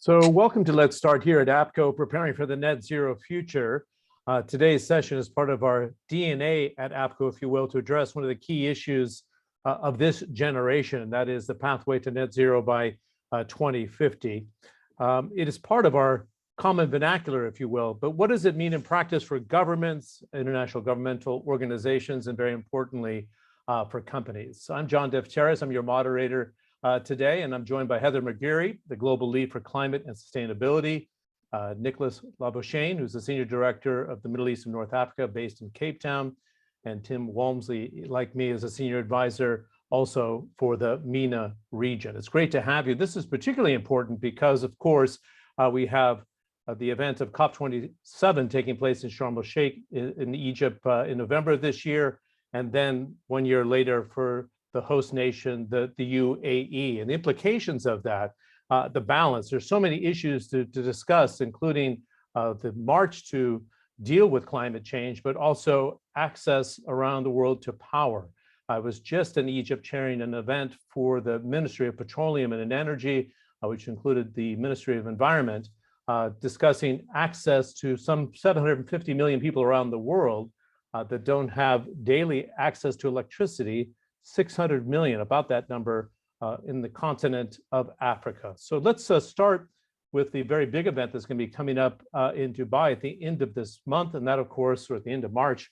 So welcome to Let's Start here at APCO, preparing for the net zero future. Today's session is part of our DNA at APCO, if you will, to address one of the key issues of this generation, and that is the pathway to net zero by 2050. It is part of our common vernacular, if you will, but what does it mean in practice for governments, international governmental organizations, and very importantly, for companies? So I'm John Defteris, I'm your moderator today, and I'm joined by Heather McGeary, the Global Lead for Climate and Sustainability, Nicholas Labuschagne, who's the Senior Director of the Middle East and North Africa based in Cape Town, and Tim Walmsley, like me, is a Senior Advisor also for the MENA region. It's great to have you. This is particularly important because, of course, we have the event of COP27 taking place in Sharm el-Sheikh in Egypt in November of this year, and then 1 year later for the host nation, the UAE, and the implications of that, the balance. There's so many issues to discuss, including the march to deal with climate change, but also access around the world to power. I was just in Egypt chairing an event for the Ministry of Petroleum and Energy, which included the Ministry of Environment, discussing access to some 750 million people around the world that don't have daily access to electricity, 600 million, about that number, in the continent of Africa. So let's start with the very big event that's going to be coming up in Dubai at the end of this month, and that, of course, or at the end of March,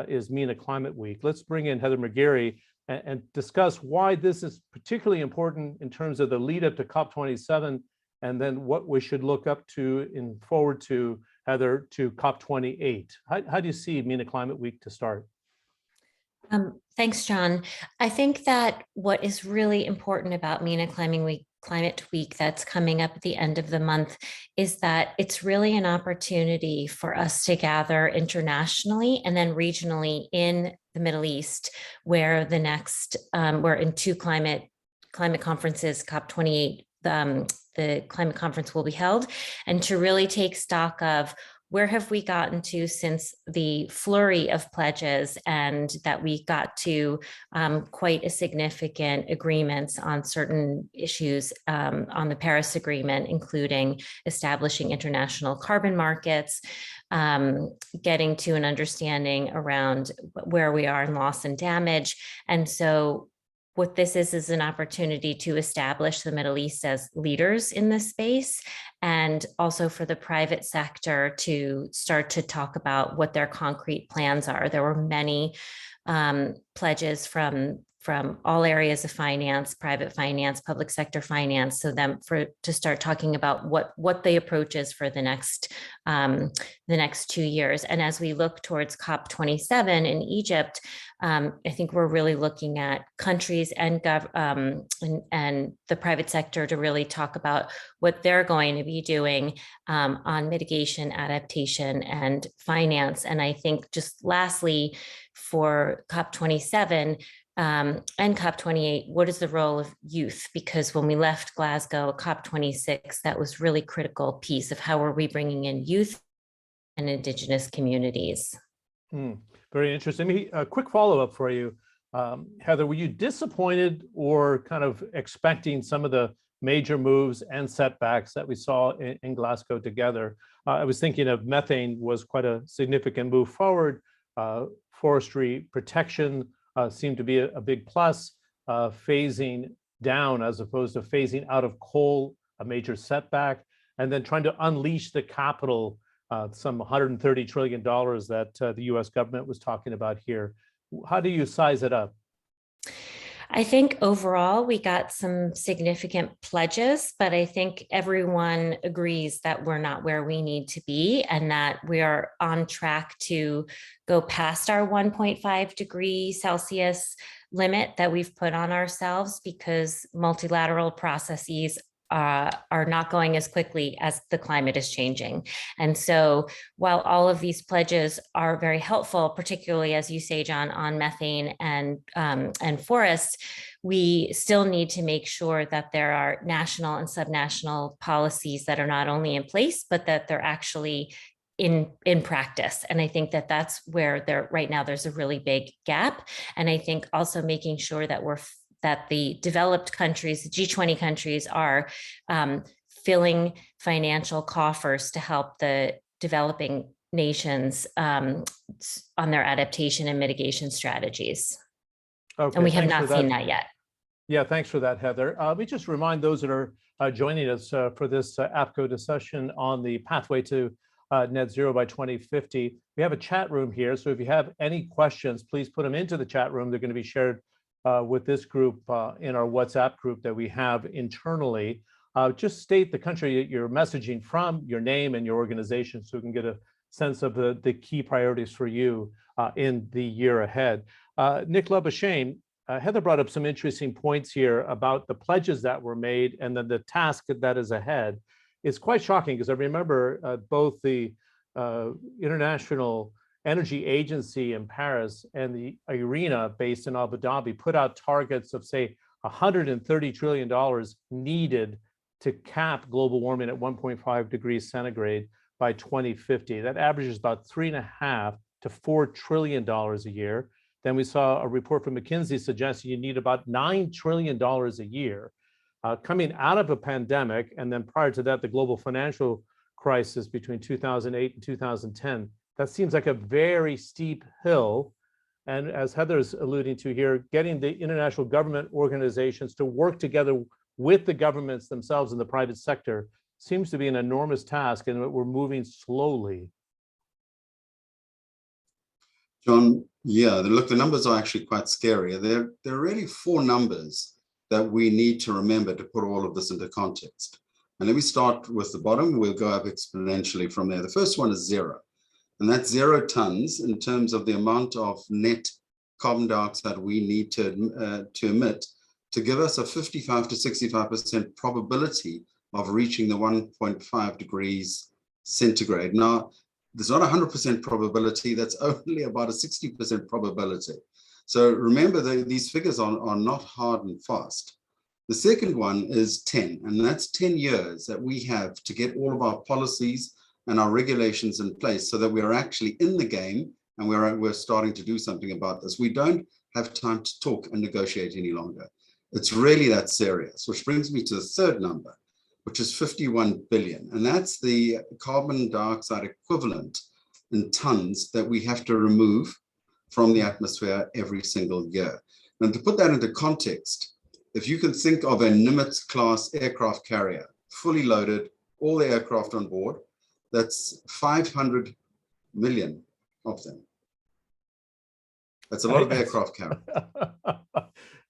is MENA Climate Week. Let's bring in Heather McGeary and discuss why this is particularly important in terms of the lead up to COP27, and then what we should look up to and forward to, Heather, to COP28. How do you see MENA Climate Week to start? Thanks, John. I think that what is really important about MENA Climate Week that's coming up at the end of the month is that it's really an opportunity for us to gather internationally and then regionally in the Middle East, where the next, we're in two climate conferences, COP28, the climate conference will be held, and to really take stock of where have we gotten to since the flurry of pledges, and that we got to quite a significant agreements on certain issues on the Paris Agreement, including establishing international carbon markets, getting to an understanding around where we are in loss and damage. And so what this is an opportunity to establish the Middle East as leaders in this space, and also for the private sector to start to talk about what their concrete plans are. There were many pledges from all areas of finance, private finance, public sector finance, so to start talking about what the approach is for the next 2 years. And as we look towards COP27 in Egypt, I think we're really looking at countries and the private sector to really talk about what they're going to be doing on mitigation, adaptation, and finance. And I think just lastly, for COP27, and COP28, what is the role of youth? Because when we left Glasgow, COP26, that was really critical piece of how are we bringing in youth and Indigenous communities. Very interesting. A quick follow-up for you, Heather. Were you disappointed or kind of expecting some of the major moves and setbacks that we saw in Glasgow together? I was thinking of methane was quite a significant move forward. Forestry protection seemed to be a big plus. Phasing down as opposed to phasing out of coal, a major setback, and then trying to unleash the capital, some $130 trillion that the US government was talking about here. How do you size it up? I think overall we got some significant pledges, but I think everyone agrees that we're not where we need to be, and that we are on track to go past our 1.5 degrees Celsius limit that we've put on ourselves, because multilateral processes are not going as quickly as the climate is changing. And so while all of these pledges are very helpful, particularly as you say, John, on methane and forests, we still need to make sure that there are national and subnational policies that are not only in place, but that they're actually in practice. And I think that that's where right now there's a really big gap. And I think also making sure that the developed countries, the G20 countries, are filling financial coffers to help the developing nations on their adaptation and mitigation strategies. Okay, And we have thanks for not that. seen that yet. Yeah, thanks for that, Heather. We just remind those that are joining us for this APCO discussion on the pathway to net zero by 2050. We have a chat room here, so if you have any questions, please put them into the chat room. They're going to be shared with this group in our WhatsApp group that we have internally. Just state the country that you're messaging from, your name and your organization, so we can get a sense of the key priorities for you in the year ahead. Nick Labuschagne, Heather brought up some interesting points here about the pledges that were made and then the task that is ahead. It's quite shocking because I remember both the International Energy Agency in Paris and the IRENA based in Abu Dhabi put out targets of, say, $130 trillion needed to cap global warming at 1.5 degrees centigrade by 2050. That averages about $3.5 to $4 trillion a year. Then we saw a report from McKinsey suggesting you need about $9 trillion a year. Coming out of a pandemic, and then prior to that, the global financial crisis between 2008 and 2010, that seems like a very steep hill. And as Heather's alluding to here, getting the international government organizations to work together with the governments themselves in the private sector seems to be an enormous task, and we're moving slowly. John, yeah, look, the numbers are actually quite scary. There are really four numbers that we need to remember to put all of this into context. And let me start with the bottom. We'll go up exponentially from there. The first one is zero, and that's 0 tons in terms of the amount of net carbon dioxide we need to emit to give us a 55 to 65% probability of reaching the 1.5 degrees centigrade. Now, there's not a 100% probability, that's only about a 60% probability. So remember that these figures are not hard and fast. The second one is 10, and that's 10 years that we have to get all of our policies and our regulations in place so that we are actually in the game and we're starting to do something about this. We don't have time to talk and negotiate any longer. It's really that serious, which brings me to the third number, which is 51 billion. And that's the carbon dioxide equivalent in tons that we have to remove from the atmosphere every single year. And to put that into context, if you can think of a Nimitz class aircraft carrier, fully loaded, all the aircraft on board, that's 500 million of them. That's a lot of aircraft carriers.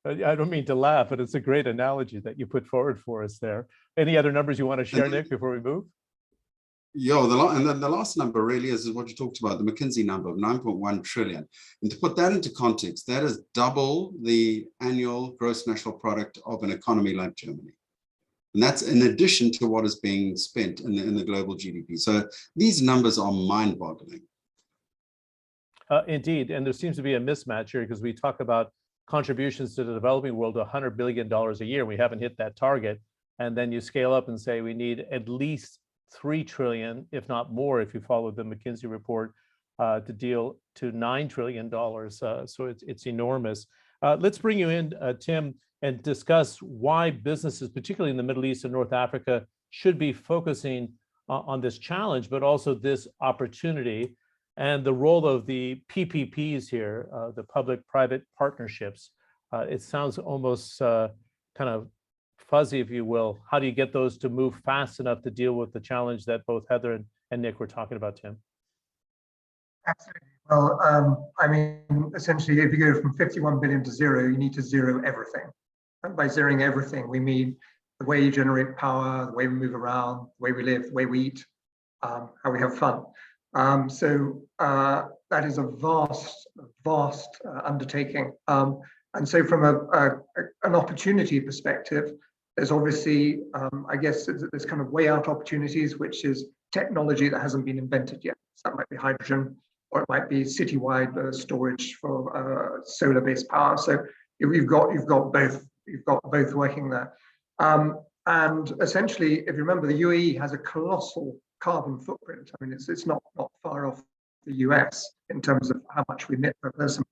I don't mean to laugh, but it's a great analogy that you put forward for us there. Any other numbers you want to share, Nick, before we move? Yeah, and then the last number really is what you talked about, the McKinsey number of 9.1 trillion. And to put that into context, that is double the annual gross national product of an economy like Germany. And that's in addition to what is being spent in the global GDP. So these numbers are mind-boggling. Indeed, and there seems to be a mismatch here because we talk about contributions to the developing world, $100 billion a year. We haven't hit that target. And then you scale up and say we need at least 3 trillion, if not more, if you follow the McKinsey report, to deal to $9 trillion. So it's enormous. Let's bring you in, Tim, and discuss why businesses, particularly in the Middle East and North Africa, should be focusing on this challenge, but also this opportunity, and the role of the PPPs here, the public-private partnerships. It sounds almost kind of fuzzy, if you will. How do you get those to move fast enough to deal with the challenge that both Heather and Nick were talking about, Tim? Absolutely. Well, I mean, essentially, if you go from 51 billion to zero, you need to zero everything. And by zeroing everything, we mean the way you generate power, the way we move around, the way we live, the way we eat, how we have fun. So that is a vast undertaking. And so from an opportunity perspective, there's obviously, I guess, there's kind of way out opportunities, which is technology that hasn't been invented yet. So that might be hydrogen, or it might be citywide storage for solar-based power. So you've got both working there. And essentially, if you remember, the UAE has a colossal carbon footprint. I mean, it's not far off the US in terms of how much we emit per person.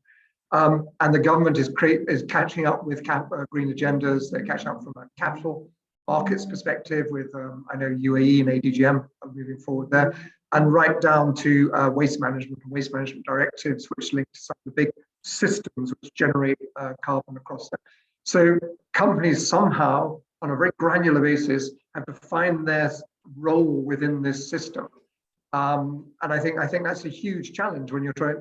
And the government is catching up with green agendas. They're catching up from a capital markets perspective with, I know UAE and ADGM are moving forward there, and right down to waste management and waste management directives, which link to some of the big systems which generate carbon across there. So companies somehow, on a very granular basis, have to find their role within this system. And I think that's a huge challenge when you're trying,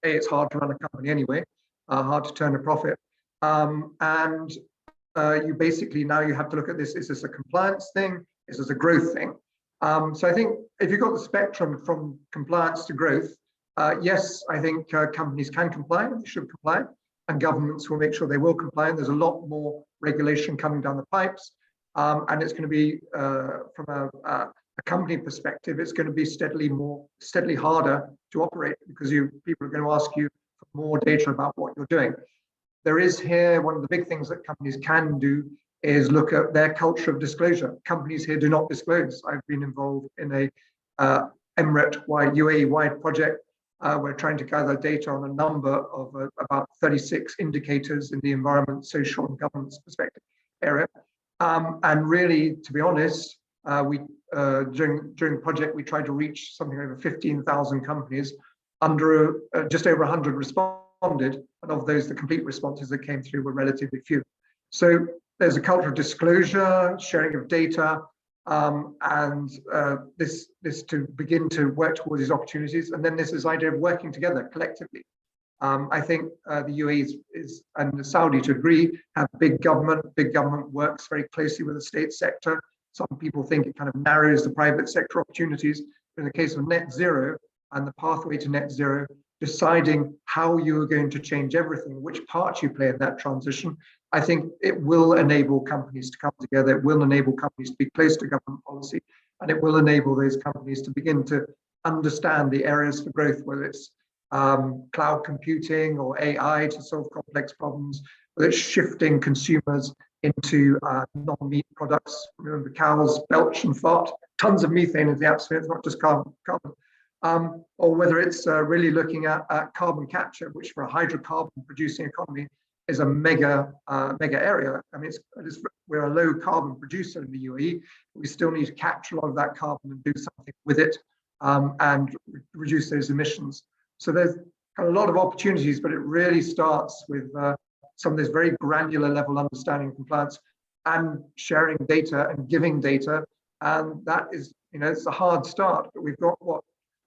it's hard to run a company anyway, hard to turn a profit. You basically, now you have to look at this, is this a compliance thing? Is this a growth thing? So I think if you've got the spectrum from compliance to growth, yes, I think companies can comply and they should comply, and governments will make sure they will comply. And there's a lot more regulation coming down the pipes. And it's going to be, from a company perspective, it's going to be steadily harder to operate, because people are going to ask you for more data about what you're doing. There is here, one of the big things that companies can do is look at their culture of disclosure. Companies here do not disclose. I've been involved in a Emirate-wide, UAE-wide project. We're trying to gather data on a number of about 36 indicators in the environment, social and governance perspective area. And really, to be honest, during the project, we tried to reach something over 15,000 companies. Under just over 100 responded, and of those, the complete responses that came through were relatively few. So there's a culture of disclosure, sharing of data, and this to begin to work towards these opportunities. And then there's this idea of working together collectively. I think the UAE and Saudi, to agree, have big government. Big government works very closely with the state sector. Some people think it kind of narrows the private sector opportunities. But in the case of net zero and the pathway to net zero, deciding how you are going to change everything, which part you play in that transition, I think it will enable companies to come together. It will enable companies to be close to government policy, and it will enable those companies to begin to understand the areas for growth, whether it's cloud computing or AI to solve complex problems, whether it's shifting consumers into non-meat products. Remember, cows belch and fart tons of methane into the atmosphere. It's not just carbon. Or whether it's really looking at carbon capture, which for a hydrocarbon producing economy is a mega area. I mean, we're a low carbon producer in the UAE. We still need to capture a lot of that carbon and do something with it, and reduce those emissions. So there's a lot of opportunities, but it really starts with some of this very granular level understanding compliance and sharing data and giving data. And that is, it's a hard start, but we've got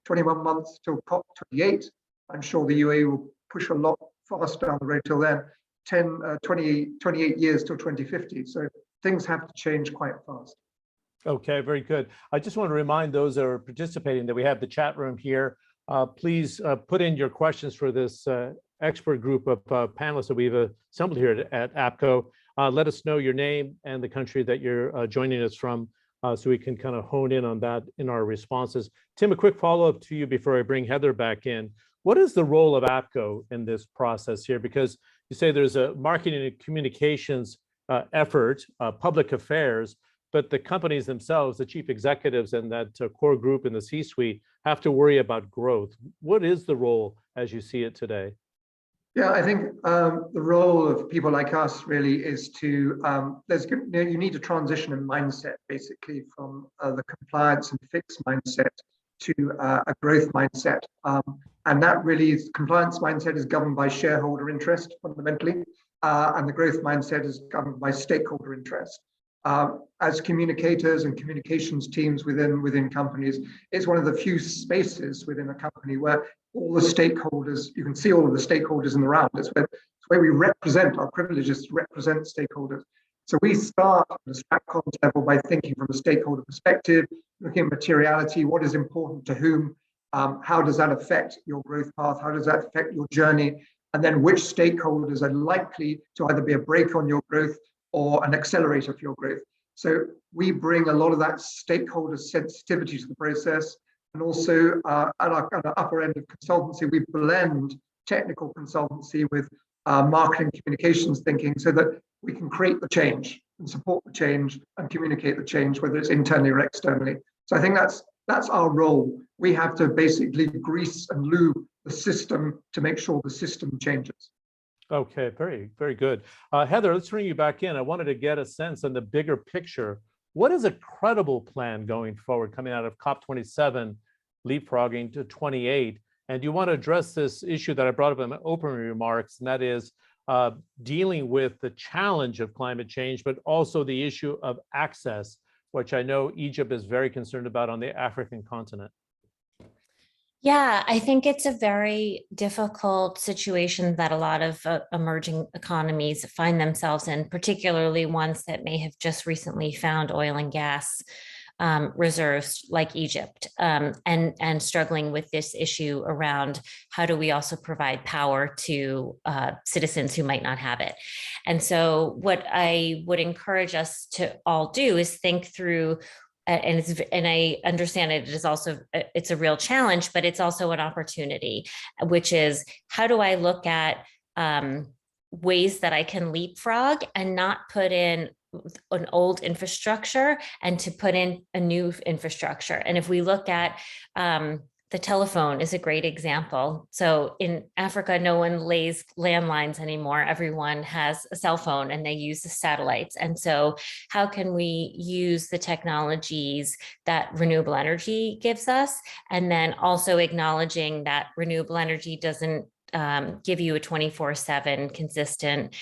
21 months till COP28. I'm sure the UAE will push a lot faster down the road till then. 28 years till 2050. So things have to change quite fast. Okay, very good. I just want to remind those that are participating that we have the chat room here. Please put in your questions for this expert group of panelists that we've assembled here at APCO. Let us know your name and the country that you're joining us from, so we can kind of hone in on that in our responses. Tim, a quick follow-up to you before I bring Heather back in. What is the role of APCO in this process here? Because you say there's a marketing and communications effort, public affairs, but the companies themselves, the chief executives and that core group in the C-suite have to worry about growth. What is the role as you see it today? Yeah, I think the role of people like us really is to, you need a transition in mindset, basically, from the compliance and fixed mindset to a growth mindset. And that really is, compliance mindset is governed by shareholder interest fundamentally, and the growth mindset is governed by stakeholder interest. As communicators and communications teams within companies, it's one of the few spaces within a company where all the stakeholders, you can see all of the stakeholders in the round. It's where we represent, our privileges to represent stakeholders. So we start at the StratCom level by thinking from a stakeholder perspective, looking at materiality, what is important to whom, how does that affect your growth path, how does that affect your journey, and then which stakeholders are likely to either be a brake on your growth or an accelerator for your growth. So we bring a lot of that stakeholder sensitivity to the process. And also at our kind of upper end of consultancy, we blend technical consultancy with marketing communications thinking so that we can create the change and support the change and communicate the change, whether it's internally or externally. So I think that's our role. We have to basically grease and lube the system to make sure the system changes. Okay, very, very good. Heather, let's bring you back in. I wanted to get a sense on the bigger picture. What is a credible plan going forward coming out of COP27, leapfrogging to 28? And you want to address this issue that I brought up in my opening remarks, and that is dealing with the challenge of climate change, but also the issue of access, which I know Egypt is very concerned about on the African continent. Yeah, I think it's a very difficult situation that a lot of emerging economies find themselves in, particularly ones that may have just recently found oil and gas reserves like Egypt, and struggling with this issue around how do we also provide power to citizens who might not have it. And so what I would encourage us to all do is think through, and I understand it is also, it's a real challenge, but it's also an opportunity, which is how do I look at ways that I can leapfrog and not put in an old infrastructure and to put in a new infrastructure. And if we look at the telephone is a great example. So in Africa, no one lays landlines anymore. Everyone has a cell phone and they use the satellites. And so how can we use the technologies that renewable energy gives us? And then also acknowledging that renewable energy doesn't give you a 24/7 consistent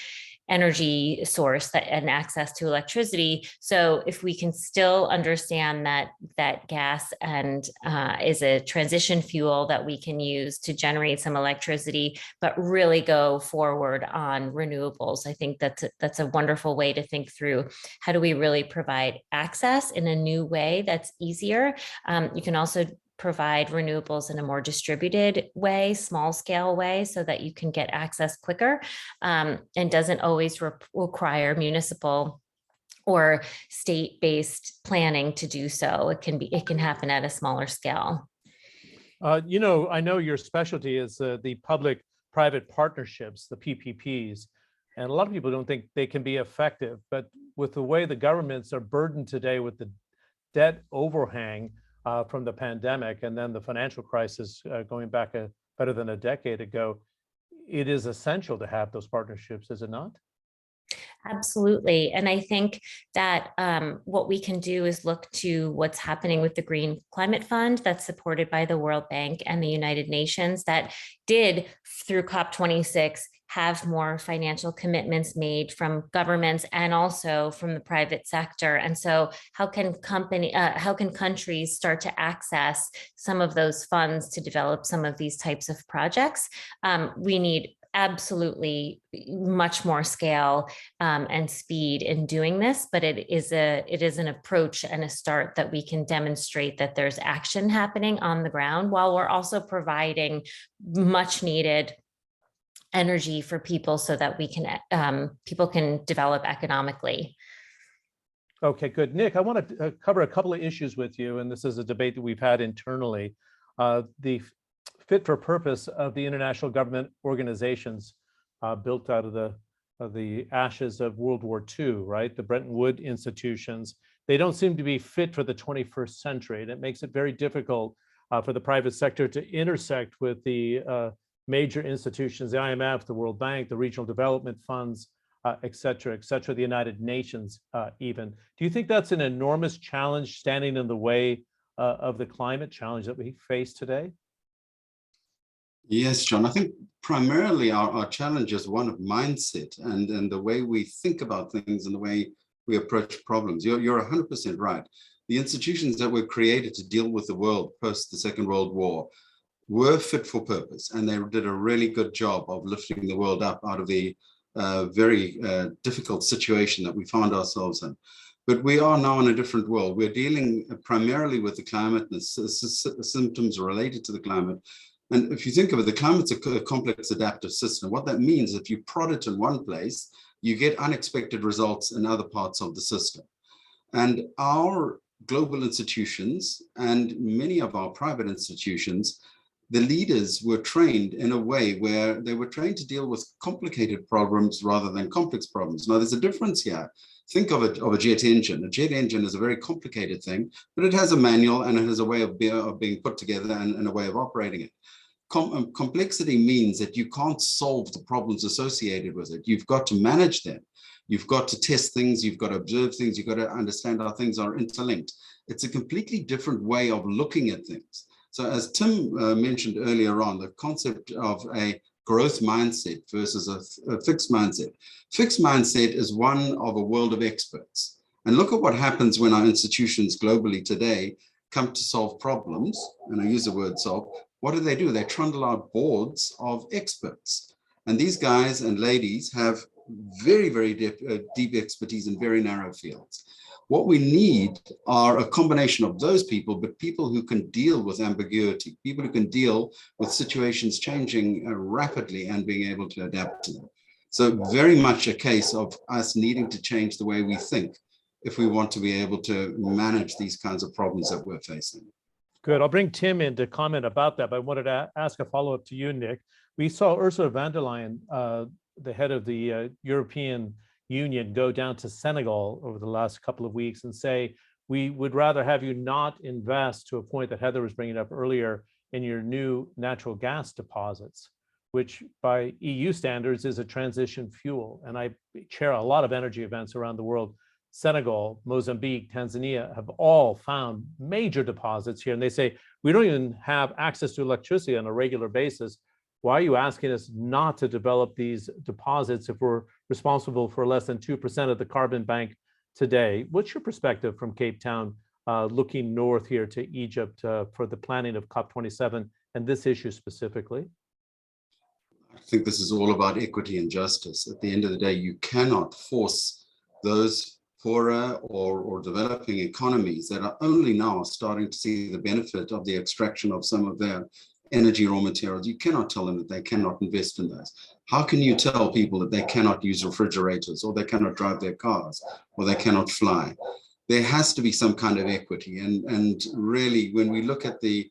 energy source and access to electricity. So if we can still understand that gas and is a transition fuel that we can use to generate some electricity, but really go forward on renewables, I think that's a wonderful way to think through how do we really provide access in a new way that's easier. You can also provide renewables in a more distributed way, small scale way, so that you can get access quicker, and doesn't always require municipal or state-based planning to do so. It can happen at a smaller scale. I know your specialty is the public-private partnerships, the PPPs, and a lot of people don't think they can be effective, but with the way the governments are burdened today with the debt overhang from the pandemic and then the financial crisis going back better than a decade ago, it is essential to have those partnerships, is it not? Absolutely. And I think that what we can do is look to what's happening with the Green Climate Fund that's supported by the World Bank and the United Nations that did, through COP26, have more financial commitments made from governments and also from the private sector. And so how can countries start to access some of those funds to develop some of these types of projects? We need absolutely much more scale and speed in doing this, but it is an approach and a start that we can demonstrate that there's action happening on the ground while we're also providing much needed energy for people so that people can develop economically. Okay, good. Nick, I want to cover a couple of issues with you, and this is a debate that we've had internally. The fit for purpose of the international government organizations built out of the ashes of World War II, right? The Bretton Woods institutions, they don't seem to be fit for the 21st century. And it makes it very difficult for the private sector to intersect with the major institutions, the IMF, the World Bank, the regional development funds, et cetera, the United Nations even. Do you think that's an enormous challenge standing in the way of the climate challenge that we face today? Yes, John, I think primarily our challenge is one of mindset and the way we think about things and the way we approach problems. You're 100% right. The institutions that were created to deal with the world post the Second World War were fit for purpose, and they did a really good job of lifting the world up out of the very difficult situation that we found ourselves in. But we are now in a different world. We're dealing primarily with the climate and the symptoms related to the climate. And if you think of it, the climate's a complex adaptive system. What that means is if you prod it in one place, you get unexpected results in other parts of the system. And our global institutions and many of our private institutions, the leaders were trained in a way where they were trained to deal with complicated problems rather than complex problems. Now, there's a difference here. Think of a jet engine. A jet engine is a very complicated thing, but it has a manual and it has a way of being put together and a way of operating it. complexity means that you can't solve the problems associated with it. You've got to manage them. You've got to test things. You've got to observe things. You've got to understand how things are interlinked. It's a completely different way of looking at things. So as Tim mentioned earlier on, the concept of a growth mindset versus a fixed mindset. Fixed mindset is one of a world of experts. And look at what happens when our institutions globally today come to solve problems, and I use the word solve. What do? They trundle out boards of experts. And these guys and ladies have very, very deep expertise in very narrow fields. What we need are a combination of those people, but people who can deal with ambiguity, people who can deal with situations changing rapidly and being able to adapt to them. So very much a case of us needing to change the way we think if we want to be able to manage these kinds of problems that we're facing. Good. I'll bring Tim in to comment about that, but I wanted to ask a follow-up to you, Nick. We saw Ursula von der Leyen, the head of the European Union, go down to Senegal over the last couple of weeks and say, we would rather have you not invest, to a point that Heather was bringing up earlier, in your new natural gas deposits, which by EU standards is a transition fuel. And I chair a lot of energy events around the world. Senegal, Mozambique, Tanzania have all found major deposits here. And they say, we don't even have access to electricity on a regular basis. Why are you asking us not to develop these deposits if we're responsible for less than 2% of the carbon bank today? What's your perspective from Cape Town, looking north here to Egypt for the planning of COP27 and this issue specifically? I think this is all about equity and justice. At the end of the day, you cannot force those poorer or developing economies that are only now starting to see the benefit of the extraction of some of their energy raw materials. You cannot tell them that they cannot invest in those. How can you tell people that they cannot use refrigerators, or they cannot drive their cars, or they cannot fly? There has to be some kind of equity. And really, when we look at the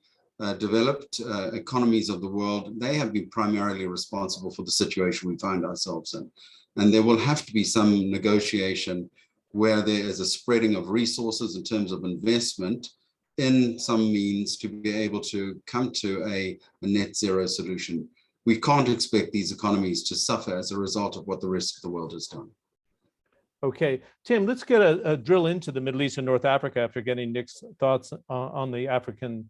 developed economies of the world, they have been primarily responsible for the situation we find ourselves in. And there will have to be some negotiation where there is a spreading of resources in terms of investment in some means to be able to come to a net zero solution. We can't expect these economies to suffer as a result of what the rest of the world has done. Okay, Tim, let's get a drill into the Middle East and North Africa after getting Nick's thoughts on the African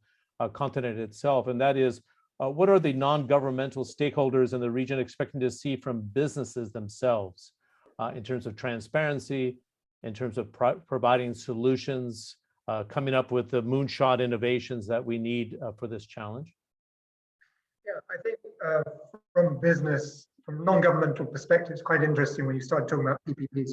continent itself. And that is, what are the non-governmental stakeholders in the region expecting to see from businesses themselves in terms of transparency, in terms of providing solutions, coming up with the moonshot innovations that we need for this challenge? Yeah, I think from business, from non-governmental perspective, it's quite interesting when you start talking about PPPs,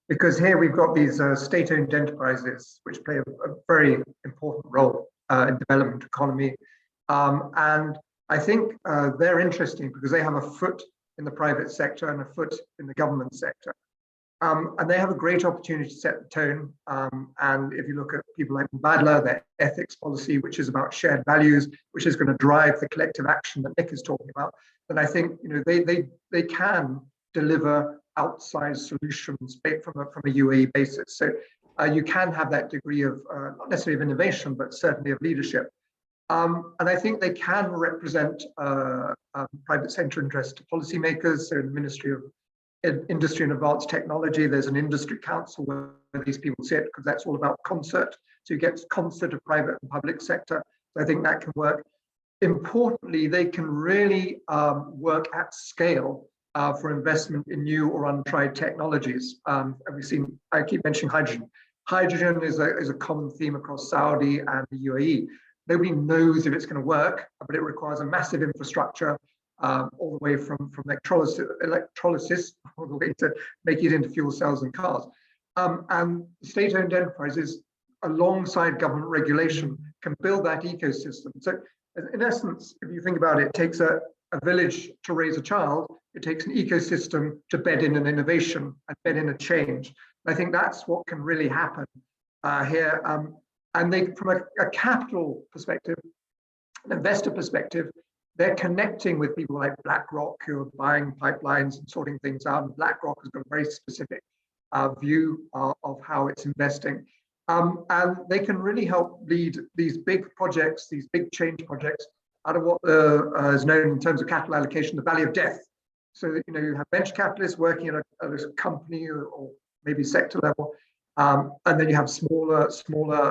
because here we've got these state-owned enterprises which play a very important role in development economy. And I think they're interesting because they have a foot in the private sector and a foot in the government sector. And they have a great opportunity to set the tone. And if you look at people like Badler, their ethics policy, which is about shared values, which is going to drive the collective action that Nick is talking about, then I think they can deliver outsized solutions from a UAE basis. So you can have that degree of not necessarily of innovation, but certainly of leadership. And I think they can represent private sector interest to policymakers. So in the Ministry of Industry and Advanced Technology, there's an industry council where these people sit, because that's all about concert. So you get concert of private and public sector. So I think that can work. Importantly, they can really work at scale for investment in new or untried technologies. And we've seen, I keep mentioning hydrogen. Hydrogen is a common theme across Saudi and the UAE. Nobody knows if it's going to work, but it requires a massive infrastructure, all the way from electrolysis all the way to make it into fuel cells and cars. And state-owned enterprises, alongside government regulation, can build that ecosystem. So in essence, if you think about it, it takes a village to raise a child. It takes an ecosystem to bed in an innovation and bed in a change. I think that's what can really happen here. And they, from a capital perspective, an investor perspective, they're connecting with people like BlackRock, who are buying pipelines and sorting things out. And BlackRock has got a very specific view of how it's investing. And they can really help lead these big projects, these big change projects, out of what is known in terms of capital allocation, the valley of death. So that, you have venture capitalists working at a company or maybe sector level, and then you have smaller,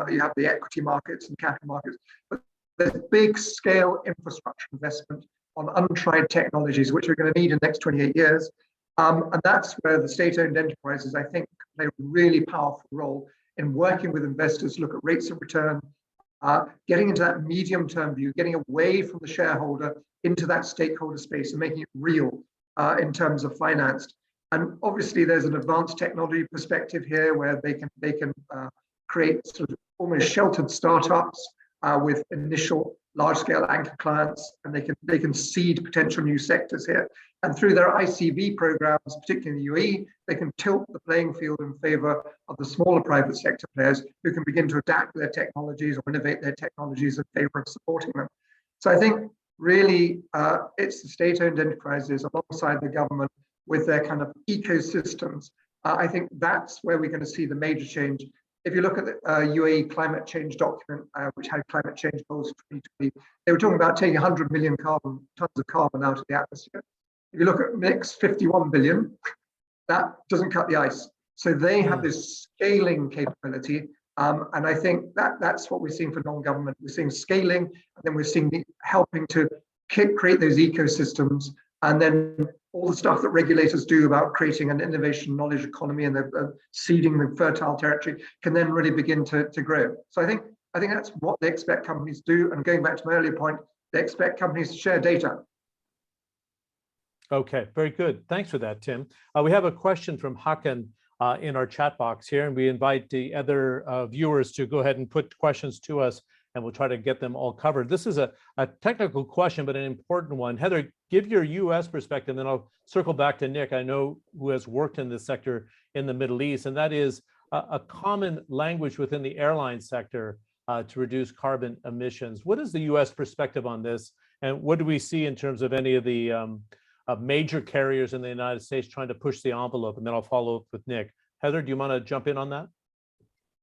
you have the equity markets and capital markets. But there's big scale infrastructure investment on untried technologies, which we're going to need in the next 28 years. And that's where the state-owned enterprises, I think, play a really powerful role in working with investors to look at rates of return, getting into that medium-term view, getting away from the shareholder into that stakeholder space and making it real in terms of financed. And obviously, there's an advanced technology perspective here where they can create sort of almost sheltered startups with initial large-scale anchor clients, and they can seed potential new sectors here. And through their ICV programs, particularly in the UAE, they can tilt the playing field in favor of the smaller private sector players who can begin to adapt their technologies or innovate their technologies in favor of supporting them. So I think really it's the state-owned enterprises alongside the government with their kind of ecosystems. I think that's where we're going to see the major change. If you look at the UAE climate change document, which had climate change goals for 2020, they were talking about taking 100 million tons of carbon out of the atmosphere. If you look at the next 51 billion, that doesn't cut the ice. So they have this scaling capability. And I think that's what we're seeing for non-government. We're seeing scaling, and then we're seeing helping to create those ecosystems. And then all the stuff that regulators do about creating an innovation knowledge economy and seeding the fertile territory can then really begin to grow. So I think that's what they expect companies to do. And going back to my earlier point, they expect companies to share data. Okay, very good. Thanks for that, Tim. We have a question from Hakan in our chat box here, and we invite the other viewers to go ahead and put questions to us, and we'll try to get them all covered. This is a technical question, but an important one. Heather, give your US perspective, and then I'll circle back to Nick, I know, who has worked in this sector in the Middle East, and that is a common language within the airline sector to reduce carbon emissions. What is the US perspective on this? And what do we see in terms of any of the major carriers in the United States trying to push the envelope? And then I'll follow up with Nick. Heather, do you want to jump in on that?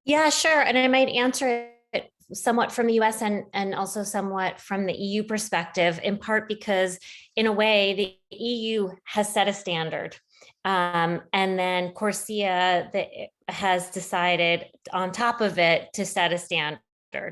Yeah, sure. And I might answer it somewhat from the US and also somewhat from the EU perspective, in part because in a way, the EU has set a standard. And then Corsia has decided on top of it to set a standard,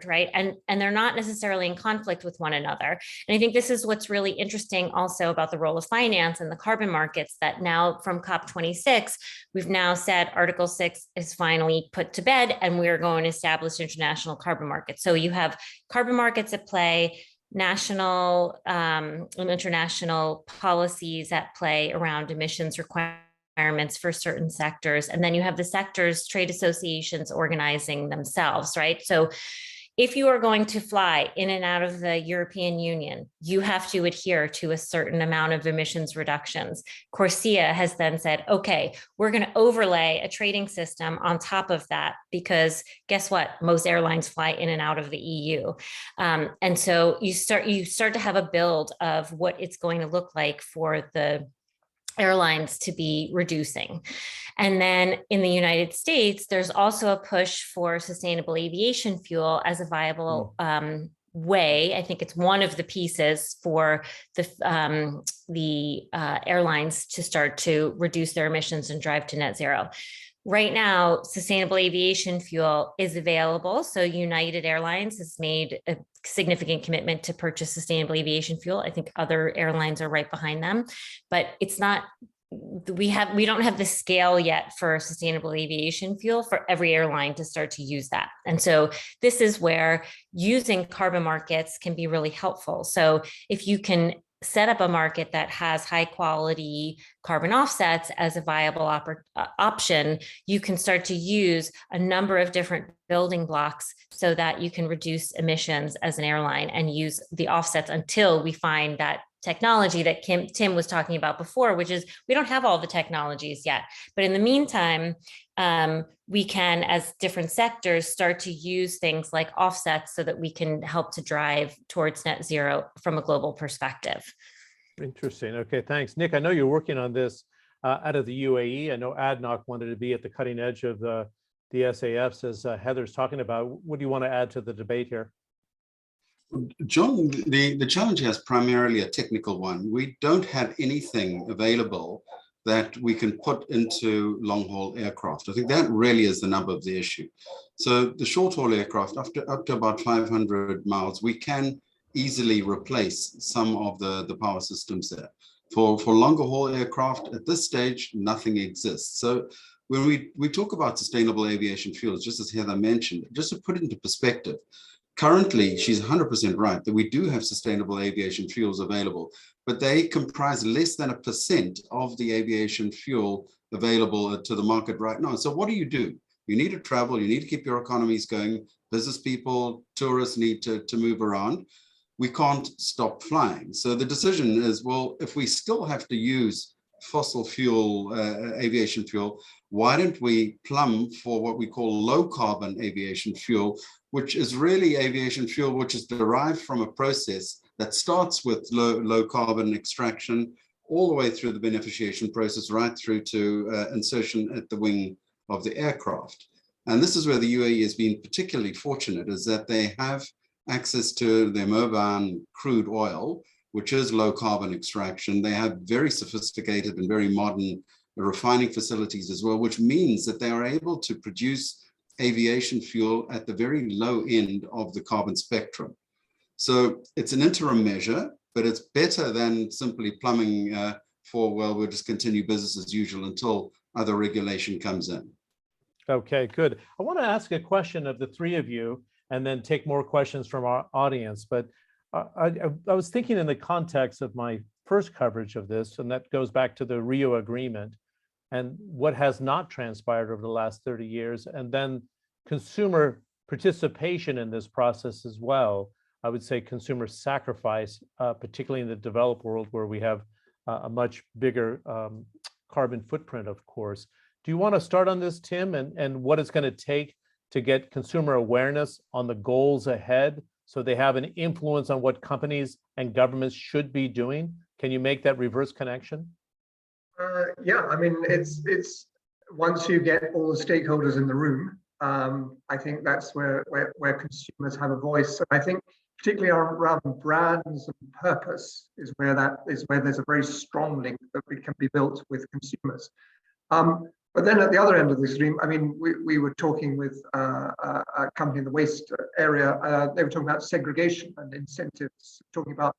right? And they're not necessarily in conflict with one another. And I think this is what's really interesting also about the role of finance and the carbon markets, that now from COP26, we've now said Article 6 is finally put to bed, and we're going to establish international carbon markets. So you have carbon markets at play, national and international policies at play around emissions requirements for certain sectors. And then you have the sectors, trade associations organizing themselves, right? So if you are going to fly in and out of the European Union, you have to adhere to a certain amount of emissions reductions. Corsia has then said, okay, we're going to overlay a trading system on top of that, because guess what? Most airlines fly in and out of the EU. And so you start to have a build of what it's going to look like for the airlines to be reducing. And then in the United States, there's also a push for sustainable aviation fuel as a viable way. I think it's one of the pieces for the airlines to start to reduce their emissions and drive to net zero. Right now, sustainable aviation fuel is available. So United Airlines has made a significant commitment to purchase sustainable aviation fuel. I think other airlines are right behind them, but it's not, we don't have the scale yet for sustainable aviation fuel for every airline to start to use that. And so this is where using carbon markets can be really helpful. So if you can set up a market that has high quality carbon offsets as a viable option, you can start to use a number of different building blocks so that you can reduce emissions as an airline and use the offsets until we find that technology that Tim was talking about before, which is we don't have all the technologies yet. But in the meantime, we can, as different sectors, start to use things like offsets so that we can help to drive towards net zero from a global perspective. Interesting. Okay, thanks. Nick, I know you're working on this out of the UAE. I know ADNOC wanted to be at the cutting edge of the SAFs, as Heather's talking about. What do you want to add to the debate here? John, the challenge here is primarily a technical one. We don't have anything available that we can put into long-haul aircraft. I think that really is the nub of the issue. So the short-haul aircraft, up to about 500 miles, we can easily replace some of the power systems there. For longer-haul aircraft, at this stage, nothing exists. So when we talk about sustainable aviation fuels, just as Heather mentioned, just to put it into perspective, currently, she's 100% right that we do have sustainable aviation fuels available, but they comprise less than 1% of the aviation fuel available to the market right now. So what do? You need to travel, you need to keep your economies going. Business people, tourists need to move around. We can't stop flying. So the decision is, well, if we still have to use fossil fuel, aviation fuel, why don't we plumb for what we call low carbon aviation fuel, which is really aviation fuel which is derived from a process that starts with low carbon extraction all the way through the beneficiation process, right through to insertion at the wing of the aircraft. And this is where the UAE has been particularly fortunate, is that they have access to their Mobile crude oil, which is low carbon extraction. They have very sophisticated and very modern refining facilities as well, which means that they are able to produce aviation fuel at the very low end of the carbon spectrum. So it's an interim measure, but it's better than simply plumbing for, well, we'll just continue business as usual until other regulation comes in. Okay, good. I want to ask a question of the three of you and then take more questions from our audience. But I was thinking in the context of my first coverage of this, and that goes back to the Rio Agreement and what has not transpired over the last 30 years, and then consumer participation in this process as well. I would say consumer sacrifice, particularly in the developed world where we have a much bigger carbon footprint, of course. Do you want to start on this, Tim, and what it's going to take to get consumer awareness on the goals ahead so they have an influence on what companies and governments should be doing? Can you make that reverse connection? Yeah, I mean, it's once you get all the stakeholders in the room, I think that's where consumers have a voice. And I think particularly around brands and purpose is where there's a very strong link that can be built with consumers. But then at the other end of the extreme, I mean, we were talking with a company in the waste area. They were talking about segregation and incentives, talking about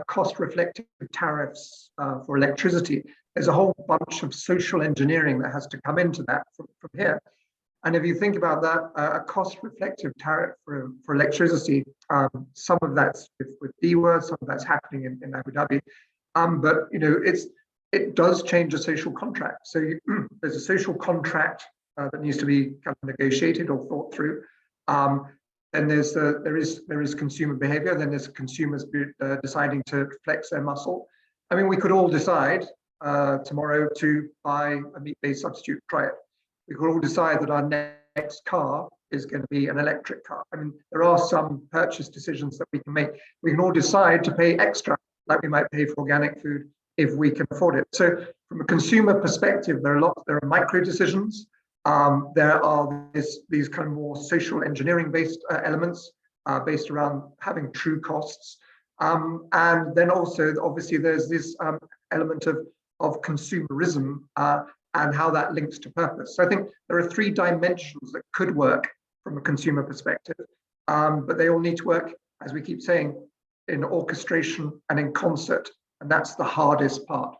cost-reflective tariffs for electricity. There's a whole bunch of social engineering that has to come into that from here. And if you think about that, a cost-reflective tariff for electricity, some of that's with DWA, some of that's happening in Abu Dhabi. But you know, it does change a social contract. So there's a social contract that needs to be kind of negotiated or thought through. And there is consumer behavior. Then there's consumers deciding to flex their muscle. I mean, we could all decide tomorrow to buy a meat-based substitute. Try it. We could all decide that our next car is going to be an electric car. I mean, there are some purchase decisions that we can make. We can all decide to pay extra, like we might pay for organic food, if we can afford it. So from a consumer perspective, there are micro decisions. There are these kind of more social engineering based elements based around having true costs. And then also, obviously, there's this element of consumerism and how that links to purpose. So I think there are three dimensions that could work from a consumer perspective, but they all need to work, as we keep saying, in orchestration and in concert. And that's the hardest part.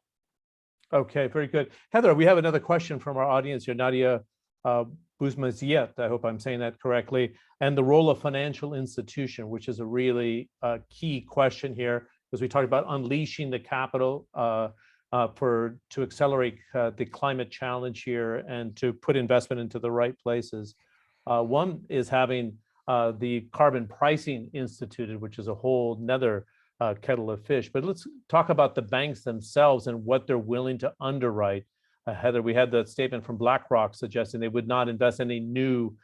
Okay, very good. Heather, we have another question from our audience here, Nadia Bouzmaziet, I hope I'm saying that correctly, and the role of financial institution, which is a really key question here, because we talked about unleashing the capital to accelerate the climate challenge here and to put investment into the right places. One is having the carbon pricing instituted, which is a whole nother kettle of fish. But let's talk about the banks themselves and what they're willing to underwrite. Heather, we had the statement from BlackRock suggesting they would not invest in any new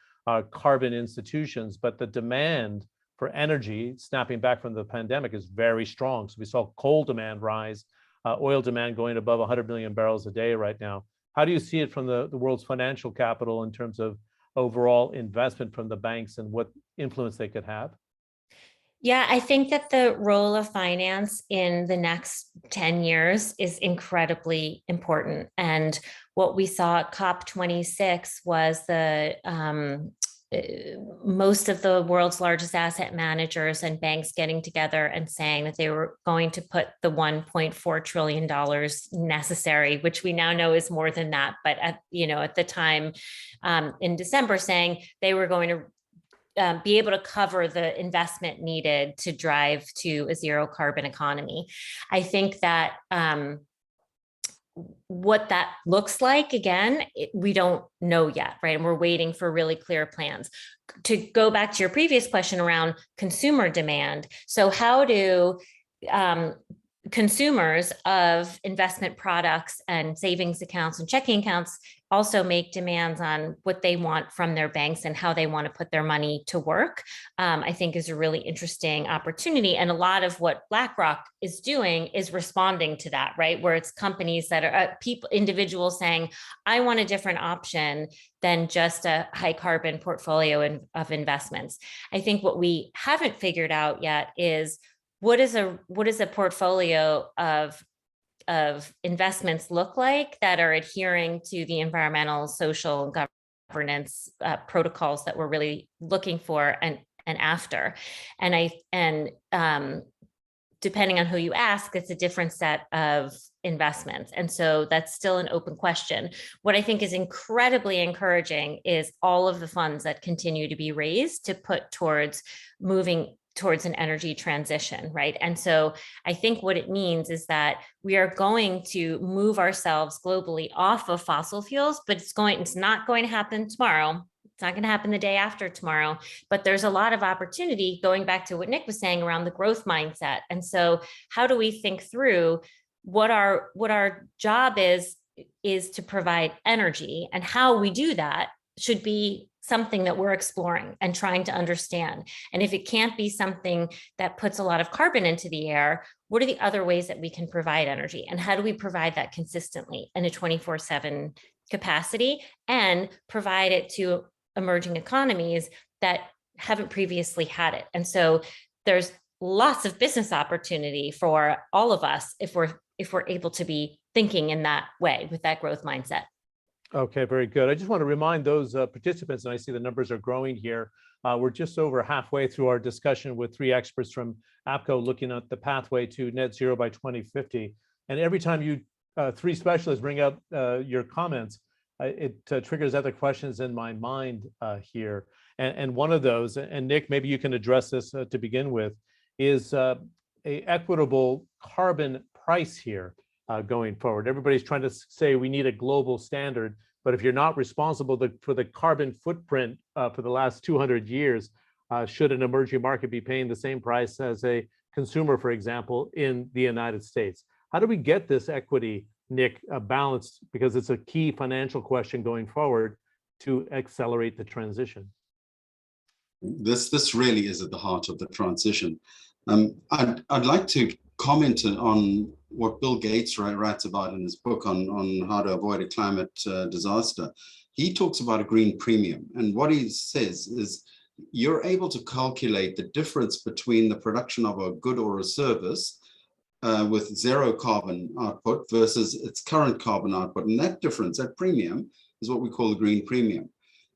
carbon institutions, but the demand for energy snapping back from the pandemic is very strong. So we saw coal demand rise, oil demand going above 100 million barrels a day right now. How do you see it from the world's financial capital in terms of overall investment from the banks and what influence they could have? Yeah, I think that the role of finance in the next 10 years is incredibly important. And what we saw at COP26 was most of the world's largest asset managers and banks getting together and saying that they were going to put the $1.4 trillion necessary, which we now know is more than that. But at the time in December, saying they were going to be able to cover the investment needed to drive to a zero carbon economy. I think that what that looks like, again, we don't know yet, right? And we're waiting for really clear plans. To go back to your previous question around consumer demand. So how do consumers of investment products and savings accounts and checking accounts also make demands on what they want from their banks and how they want to put their money to work, I think is a really interesting opportunity. And a lot of what BlackRock is doing is responding to that, right? Where it's companies that are individuals saying, I want a different option than just a high carbon portfolio of investments. I think what we haven't figured out yet is what is a portfolio of investments look like that are adhering to the environmental, social, governance protocols that we're really looking for and after. And depending on who you ask, it's a different set of investments. And so that's still an open question. What I think is incredibly encouraging is all of the funds that continue to be raised to put towards moving towards an energy transition, right? And so I think what it means is that we are going to move ourselves globally off of fossil fuels, but it's not going to happen tomorrow. It's not going to happen the day after tomorrow, but there's a lot of opportunity, going back to what Nick was saying around the growth mindset. And so how do we think through what our job is to provide energy, and how we do that should be something that we're exploring and trying to understand. And if it can't be something that puts a lot of carbon into the air, what are the other ways that we can provide energy? And how do we provide that consistently in a 24/7 capacity and provide it to emerging economies that haven't previously had it? And so there's lots of business opportunity for all of us if we're able to be thinking in that way with that growth mindset. Okay, very good. I just want to remind those participants, and I see the numbers are growing here. We're just over halfway through our discussion with 3 experts from APCO looking at the pathway to net zero by 2050. And every time you 3 specialists bring up your comments, it triggers other questions in my mind here. And one of those, and Nick, maybe you can address this to begin with, is a equitable carbon price here. Going forward, everybody's trying to say we need a global standard, but if you're not responsible for the carbon footprint for the last 200 years, should an emerging market be paying the same price as a consumer, for example, in the United States? How do we get this equity, Nick, balanced? Because it's a key financial question going forward to accelerate the transition. This really is at the heart of the transition. I'd like to comment on what Bill Gates writes about in his book on how to avoid a climate disaster. He talks about a green premium, and what he says is you're able to calculate the difference between the production of a good or a service with zero carbon output versus its current carbon output, and that difference, that premium, is what we call the green premium.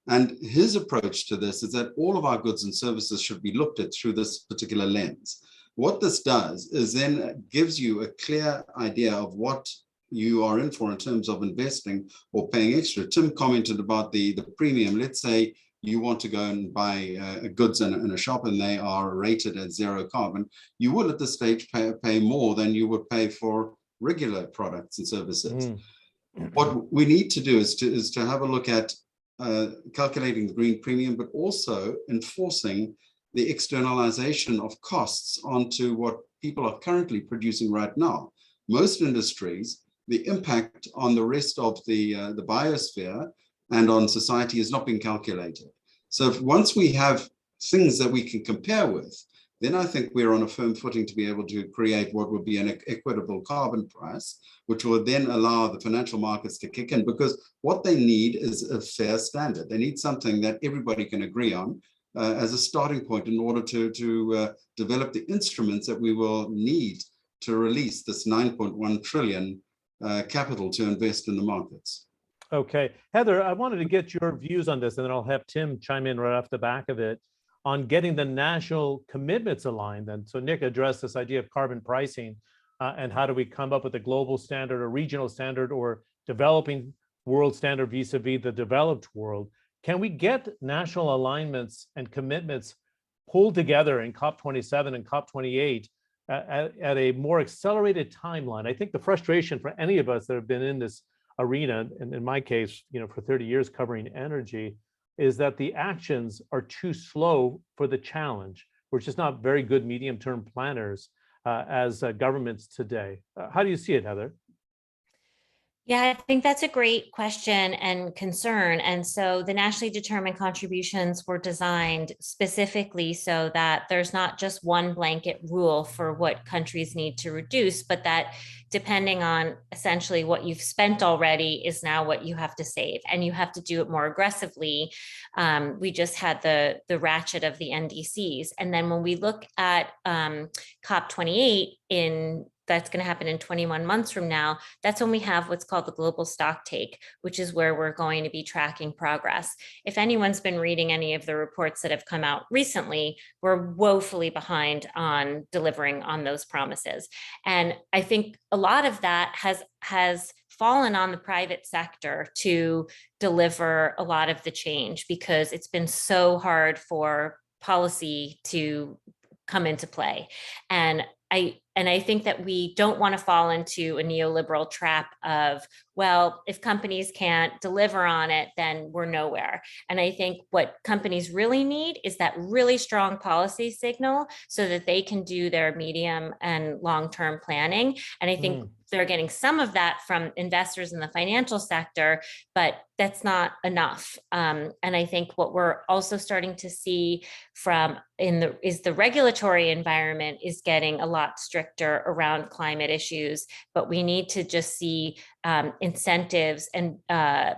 And his approach to this is that all of our goods and services should be looked at through this particular lens. What this does is then gives you a clear idea of what you are in for in terms of investing or paying extra. Tim commented about the premium. Let's say you want to go and buy goods in a shop and they are rated at zero carbon. You will at this stage pay more than you would pay for regular products and services. What we need to do is to have a look at calculating the green premium, but also enforcing the externalization of costs onto what people are currently producing right now. Most industries, the impact on the rest of the biosphere and on society is not being calculated. So once we have things that we can compare with, then I think we're on a firm footing to be able to create what would be an equitable carbon price, which will then allow the financial markets to kick in, because what they need is a fair standard. They need something that everybody can agree on, as a starting point in order to develop the instruments that we will need to release this 9.1 trillion capital to invest in the markets. Okay, Heather, I wanted to get your views on this, and then I'll have Tim chime in right off the back of it on getting the national commitments aligned. And so Nick addressed this idea of carbon pricing and how do we come up with a global standard or regional standard or developing world standard vis-a-vis the developed world. Can we get national alignments and commitments pulled together in COP27 and COP28 at a more accelerated timeline? I think the frustration for any of us that have been in this arena, and in my case, for 30 years covering energy, is that the actions are too slow for the challenge. We're just not very good medium-term planners as governments today. How do you see it, Heather? Yeah, I think that's a great question and concern. And so the nationally determined contributions were designed specifically so that there's not just one blanket rule for what countries need to reduce, but that depending on essentially what you've spent already is now what you have to save, and you have to do it more aggressively. We just had the ratchet of the NDCs. And then when we look at COP28 that's going to happen in 21 months from now, that's when we have what's called the global stock take, which is where we're going to be tracking progress. If anyone's been reading any of the reports that have come out recently, we're woefully behind on delivering on those promises. And I think a lot of that has fallen on the private sector to deliver a lot of the change, because it's been so hard for policy to come into play. And I think that we don't want to fall into a neoliberal trap of, well, if companies can't deliver on it, then we're nowhere. And I think what companies really need is that really strong policy signal so that they can do their medium and long-term planning. And I think they're getting some of that from investors in the financial sector, but that's not enough. And I think what we're also starting to see is the regulatory environment is getting a lot stricter around climate issues, but we need to just see incentives and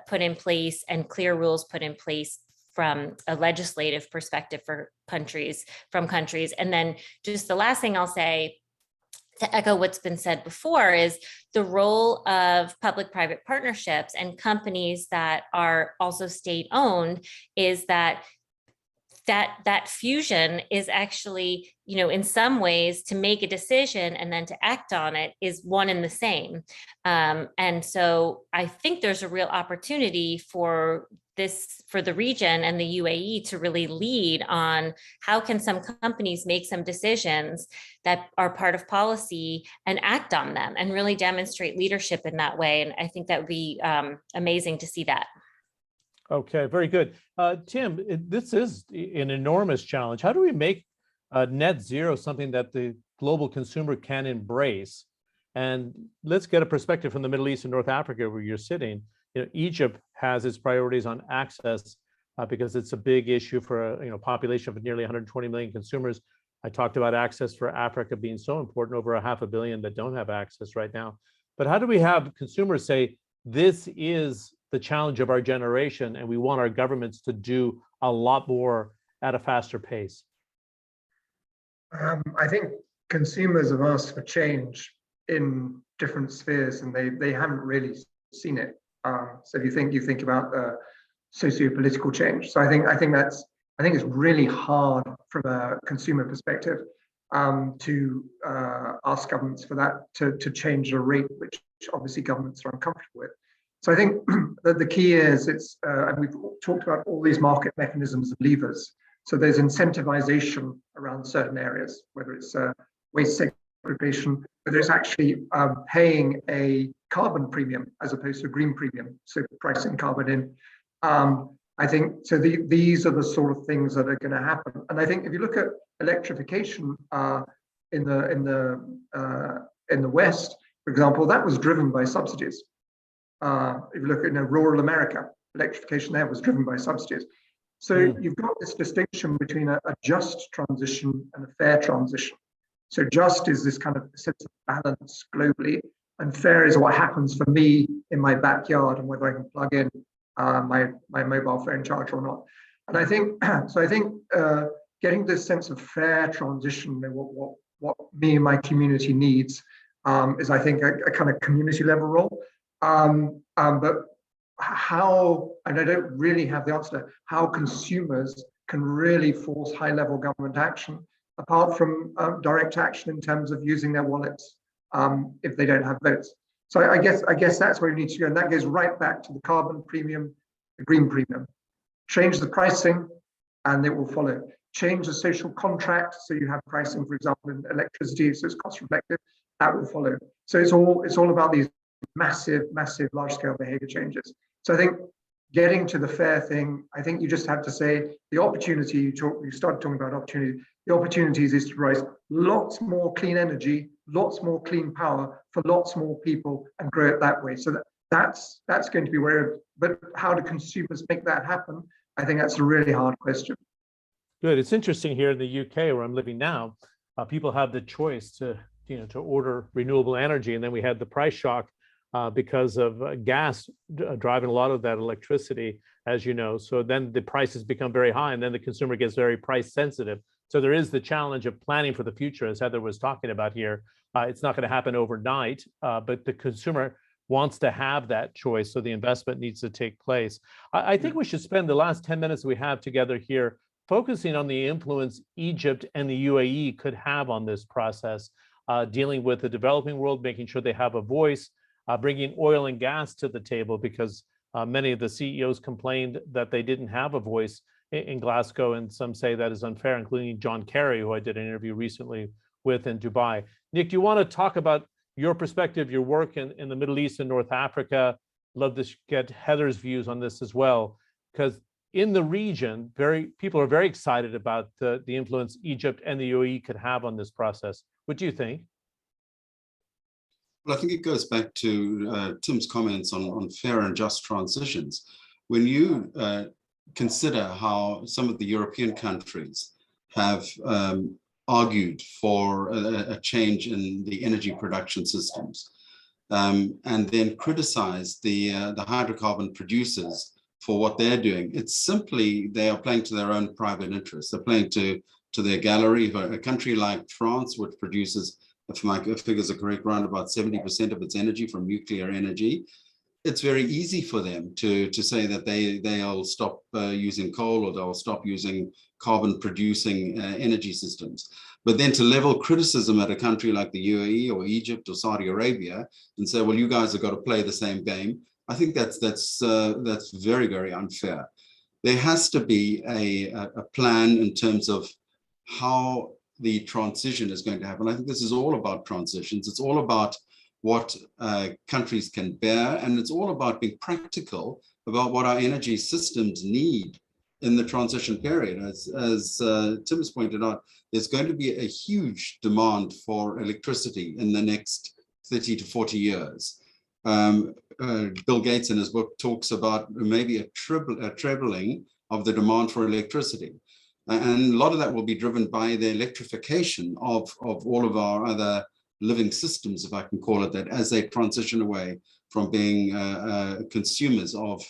put in place and clear rules put in place from a legislative perspective for countries. And then just the last thing I'll say, to echo what's been said before, is the role of public-private partnerships and companies that are also state-owned is that fusion is actually, in some ways, to make a decision and then to act on it is one and the same. And so I think there's a real opportunity for the region and the UAE to really lead on how can some companies make some decisions that are part of policy and act on them and really demonstrate leadership in that way. And I think that would be amazing to see that. Okay, very good. Tim, this is an enormous challenge. How do we make net zero something that the global consumer can embrace? And let's get a perspective from the Middle East and North Africa, where you're sitting. Egypt has its priorities on access because it's a big issue for a population of nearly 120 million consumers. I talked about access for Africa being so important, over 500 million that don't have access right now. But how do we have consumers say, this is the challenge of our generation, and we want our governments to do a lot more at a faster pace? I think consumers have asked for change in different spheres, and they haven't really seen it. So if you think about socio-political change. So I think it's really hard from a consumer perspective to ask governments for that to change a rate which obviously governments are uncomfortable with. So I think that the key is and we've talked about all these market mechanisms and levers. So there's incentivization around certain areas, whether it's waste segregation, whether it's actually paying a carbon premium as opposed to a green premium, so pricing carbon in. I think so. These are the sort of things that are going to happen. And I think if you look at electrification in the West, for example, that was driven by subsidies. If you look at rural America, electrification there was driven by subsidies. So you've got this distinction between a just transition and a fair transition. So just is this kind of sense of balance globally, and fair is what happens for me in my backyard and whether I can plug in my mobile phone charger or not. And I think so. I think getting this sense of fair transition, what me and my community needs, is I think a kind of community level role. But how, and I don't really have the answer, how consumers can really force high level government action apart from direct action in terms of using their wallets if they don't have votes. So I guess that's where we need to go, and that goes right back to the carbon premium, the green premium. Change the pricing, and it will follow. Change the social contract, so you have pricing, for example, in electricity, so it's cost reflective. That will follow. So it's all about these massive, large scale behavior changes. So I think getting to the fair thing, I think you just have to say the opportunity. You started talking about opportunity. The opportunities is to raise lots more clean energy, lots more clean power for lots more people, and grow it that way. So that's going to be where. But how do consumers make that happen? I think that's a really hard question. Good. It's interesting here in the UK, where I'm living now. People have the choice to order renewable energy, and then we had the price shock because of gas driving a lot of that electricity, as you know. So then the prices become very high, and then the consumer gets very price sensitive. So there is the challenge of planning for the future, as Heather was talking about here. It's not going to happen overnight, but the consumer wants to have that choice, so the investment needs to take place. I think we should spend the last 10 minutes we have together here focusing on the influence Egypt and the UAE could have on this process, dealing with the developing world, making sure they have a voice, bringing oil and gas to the table, because many of the CEOs complained that they didn't have a voice in Glasgow, and some say that is unfair, including John Kerry, who I did an interview recently with in Dubai. Nick, do you want to talk about your perspective, your work in the Middle East and North Africa? Love to get Heather's views on this as well, because in the region, people are very excited about the influence Egypt and the UAE could have on this process. What do you think? Well, I think it goes back to Tim's comments on fair and just transitions. When you consider how some of the European countries have argued for a change in the energy production systems, and then criticize the hydrocarbon producers for what they're doing, it's simply they are playing to their own private interests. They're playing to their gallery. A country like France, which produces, if my figures are correct, around about 70% of its energy from nuclear energy, it's very easy for them to say that they'll stop using coal, or they'll stop using carbon producing energy systems. But then to level criticism at a country like the UAE or Egypt or Saudi Arabia and say, well, you guys have got to play the same game, I think that's very, very unfair. There has to be a plan in terms of how the transition is going to happen. I think this is all about transitions. It's all about what countries can bear, and it's all about being practical about what our energy systems need in the transition period. As Tim has pointed out, there's going to be a huge demand for electricity in the next 30 to 40 years. Bill Gates in his book talks about maybe a trebling of the demand for electricity. And a lot of that will be driven by the electrification of all of our other living systems, if I can call it that, as they transition away from being consumers of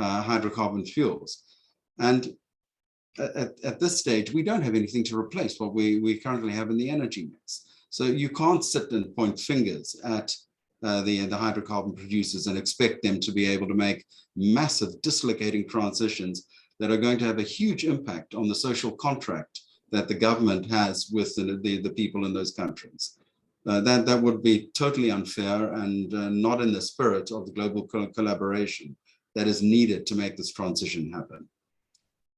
hydrocarbon fuels. And at this stage, we don't have anything to replace what we currently have in the energy mix. So you can't sit and point fingers at the hydrocarbon producers and expect them to be able to make massive dislocating transitions that are going to have a huge impact on the social contract that the government has with the people in those countries. That would be totally unfair and not in the spirit of the global collaboration that is needed to make this transition happen.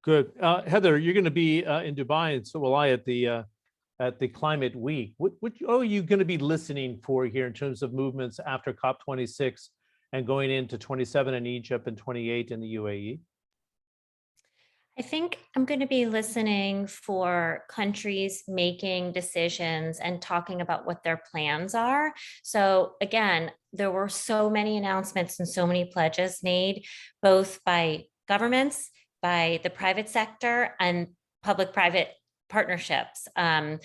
Good. Heather, you're going to be in Dubai, and so will I at the Climate Week. What are you going to be listening for here in terms of movements after COP26 and going into 27 in Egypt and 28 in the UAE? I think I'm going to be listening for countries making decisions and talking about what their plans are. So again, there were so many announcements and so many pledges made, both by governments, by the private sector, and public-private partnerships. And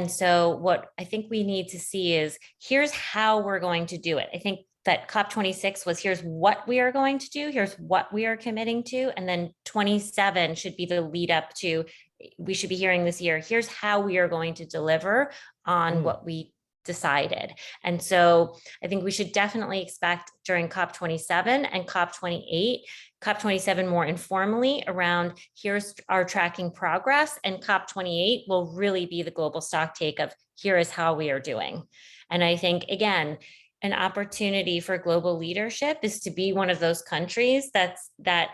so what I think we need to see is, here's how we're going to do it. I think that COP26 was, here's what we are going to do, here's what we are committing to, and then 27 should be the lead up to, we should be hearing this year, here's how we are going to deliver on what we decided. And so I think we should definitely expect during COP27 and COP27 more informally around here's our tracking progress, and COP28 will really be the global stock take of here is how we are doing. And I think, again, an opportunity for global leadership is to be one of those countries that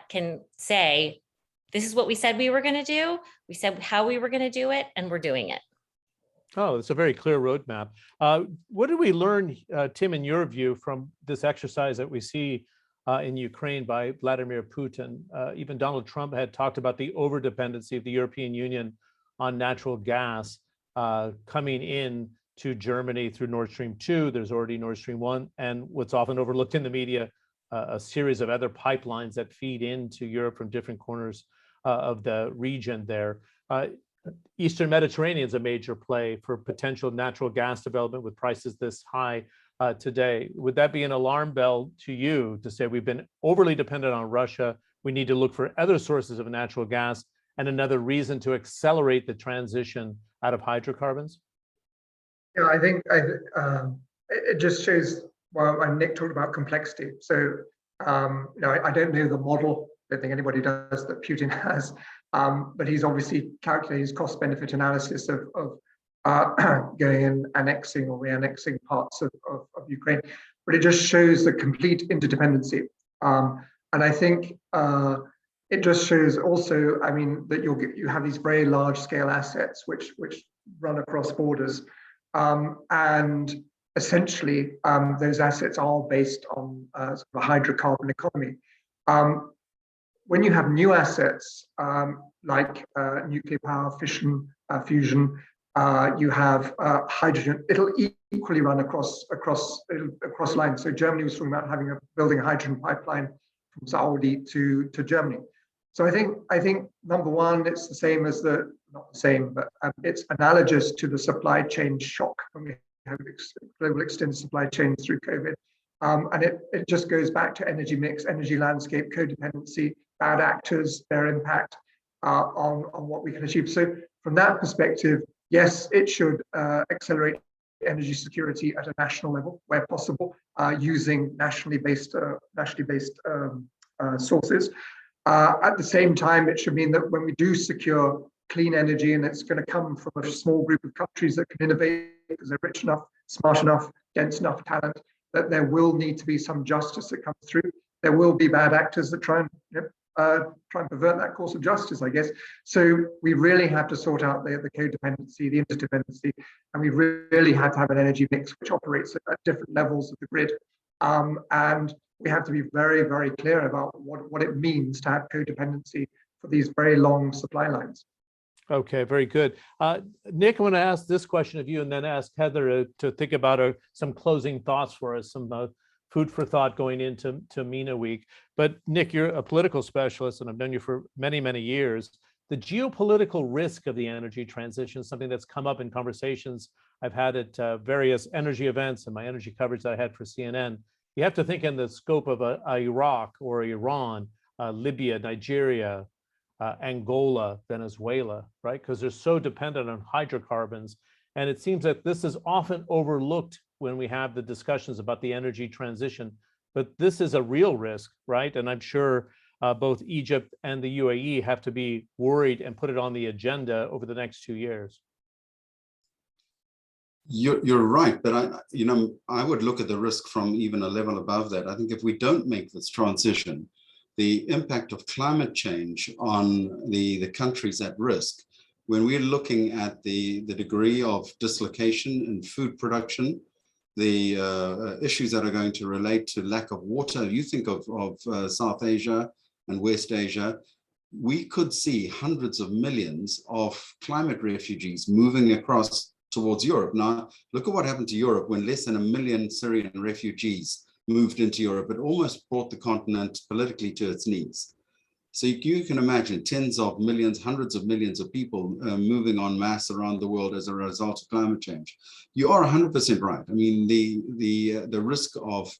can say, this is what we said we were going to do. We said how we were going to do it, and we're doing it. Oh, it's a very clear roadmap. What did we learn, Tim, in your view, from this exercise that we see in Ukraine by Vladimir Putin? Even Donald Trump had talked about the overdependency of the European Union on natural gas coming in to Germany through Nord Stream 2. There's already Nord Stream 1, and what's often overlooked in the media, a series of other pipelines that feed into Europe from different corners of the region there. Eastern Mediterranean is a major play for potential natural gas development with prices this high today. Would that be an alarm bell to you to say we've been overly dependent on Russia? We need to look for other sources of natural gas, and another reason to accelerate the transition out of hydrocarbons? Yeah, I think it just shows, well, Nick talked about complexity. So, I don't know the model. I don't think anybody does that Putin has. But he's obviously calculated his cost-benefit analysis of going and annexing or re-annexing parts of Ukraine. But it just shows the complete interdependency. And I think it just shows also, that you have these very large-scale assets which run across borders. And essentially, those assets are based on sort of a hydrocarbon economy. When you have new assets like nuclear power, fission, fusion, you have hydrogen. It'll equally run across lines. So Germany was talking about building a hydrogen pipeline from Saudi to Germany. So I think number one, it's the same as not the same, but it's analogous to the supply chain shock when we have global extended supply chains through COVID. And it just goes back to energy mix, energy landscape, codependency, bad actors, their impact on what we can achieve. So from that perspective, yes, it should accelerate energy security at a national level where possible, using nationally based sources. At the same time, it should mean that when we do secure clean energy, and it's going to come from a small group of countries that can innovate because they're rich enough, smart enough, dense enough talent, that there will need to be some justice that comes through. There will be bad actors that try and pervert that course of justice, I guess. So we really have to sort out the codependency, the interdependency, and we really have to have an energy mix which operates at different levels of the grid. And we have to be very, very clear about what it means to have codependency for these very long supply lines. Okay, very good. Nick, I want to ask this question of you and then ask Heather to think about some closing thoughts for us, some food for thought going into MENA week. But Nick, you're a political specialist and I've known you for many, many years. The geopolitical risk of the energy transition is something that's come up in conversations I've had at various energy events and my energy coverage that I had for CNN. You have to think in the scope of Iraq or Iran, Libya, Nigeria, Angola, Venezuela, right? Because they're so dependent on hydrocarbons. And it seems that this is often overlooked when we have the discussions about the energy transition. But this is a real risk, right? And I'm sure both Egypt and the UAE have to be worried and put it on the agenda over the next 2 years. You're right, but I would look at the risk from even a level above that. I think if we don't make this transition, the impact of climate change on the countries at risk, when we're looking at the degree of dislocation in food production, the issues that are going to relate to lack of water, you think of South Asia and West Asia, we could see hundreds of millions of climate refugees moving across towards Europe. Now, look at what happened to Europe when less than 1 million Syrian refugees moved into Europe. It almost brought the continent politically to its knees. So you can imagine tens of millions, hundreds of millions of people moving en masse around the world as a result of climate change. You are 100% right. I mean, the risk of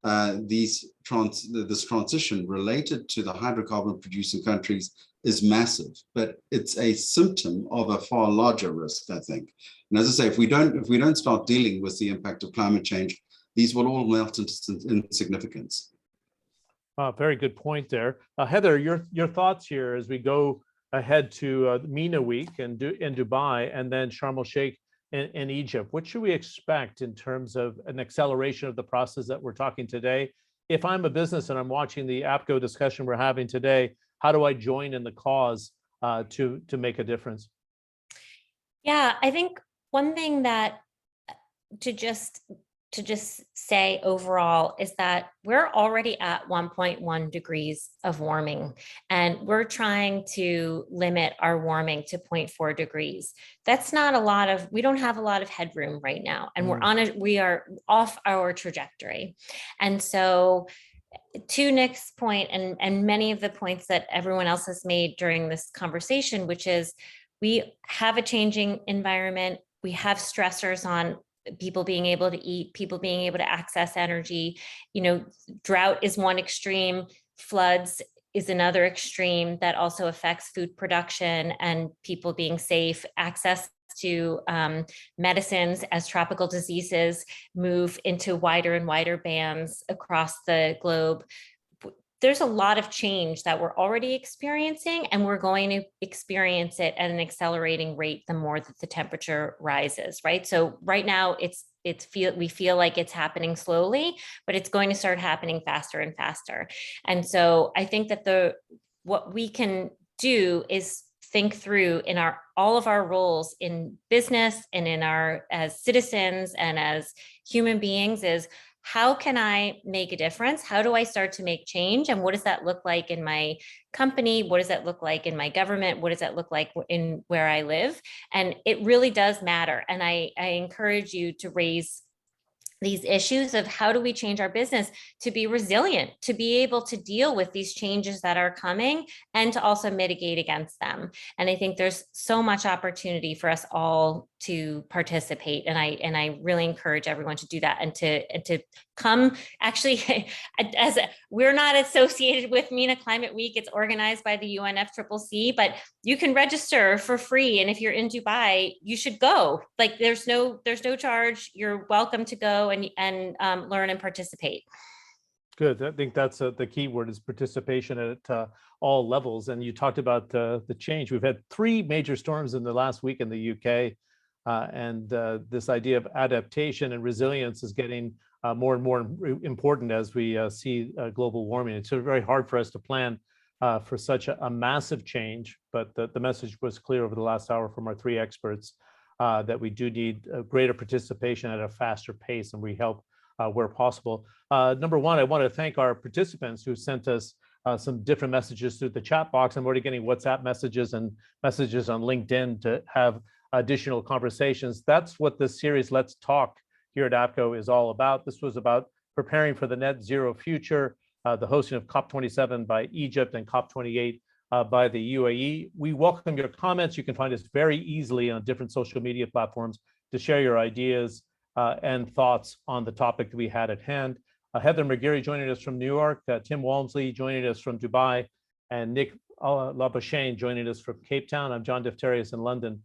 this transition related to the hydrocarbon producing countries is massive, but it's a symptom of a far larger risk, I think. And as I say, if we don't start dealing with the impact of climate change, these will all melt into insignificance. Very good point there. Heather, your thoughts here as we go ahead to MENA week in Dubai and then Sharm el-Sheikh in Egypt. What should we expect in terms of an acceleration of the process that we're talking today? If I'm a business and I'm watching the APCO discussion we're having today, how do I join in the cause to make a difference? Yeah, I think one thing that to just say overall is that we're already at 1.1 degrees of warming, and we're trying to limit our warming to 0.4 degrees. That's not a lot of, we don't have a lot of headroom right now, and we are off our trajectory. And so to Nick's point, and many of the points that everyone else has made during this conversation, which is we have a changing environment, we have stressors on people being able to eat, people being able to access energy. Drought is one extreme, floods is another extreme that also affects food production and people being safe, access to medicines as tropical diseases move into wider and wider bands across the globe. There's a lot of change that we're already experiencing, and we're going to experience it at an accelerating rate the more that the temperature rises, right? So right now we feel like it's happening slowly, but it's going to start happening faster and faster. And so I think that what we can do is think through in all of our roles in business and as citizens and as human beings is, how can I make a difference? How do I start to make change? And what does that look like in my company? What does that look like in my government? What does that look like in where I live? And it really does matter. And I encourage you to raise these issues of how do we change our business to be resilient, to be able to deal with these changes that are coming and to also mitigate against them. And I think there's so much opportunity for us all to participate. And I really encourage everyone to do that and to come. Actually, we're not associated with MENA Climate Week. It's organized by the UNFCCC, but you can register for free. And if you're in Dubai, you should go. Like there's no charge. You're welcome to go and learn and participate. Good. I think that's the key word is participation at all levels. And you talked about the change. We've had 3 major storms in the last week in the UK. And this idea of adaptation and resilience is getting more and more important as we see global warming. It's very hard for us to plan for such a massive change, but the message was clear over the last hour from our 3 experts that we do need greater participation at a faster pace, and we help where possible. Number one, I want to thank our participants who sent us some different messages through the chat box. I'm already getting WhatsApp messages and messages on LinkedIn to have additional conversations. That's what this series, Let's Talk, here at APCO is all about. This was about preparing for the net zero future, the hosting of COP27 by Egypt and COP28 by the UAE. We welcome your comments. You can find us very easily on different social media platforms to share your ideas and thoughts on the topic that we had at hand. Heather McGarry joining us from New York, Tim Walmsley joining us from Dubai, and Nick Labuschagne joining us from Cape Town. I'm John Defterios in London.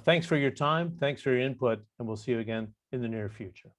Thanks for your time. Thanks for your input, and we'll see you again in the near future.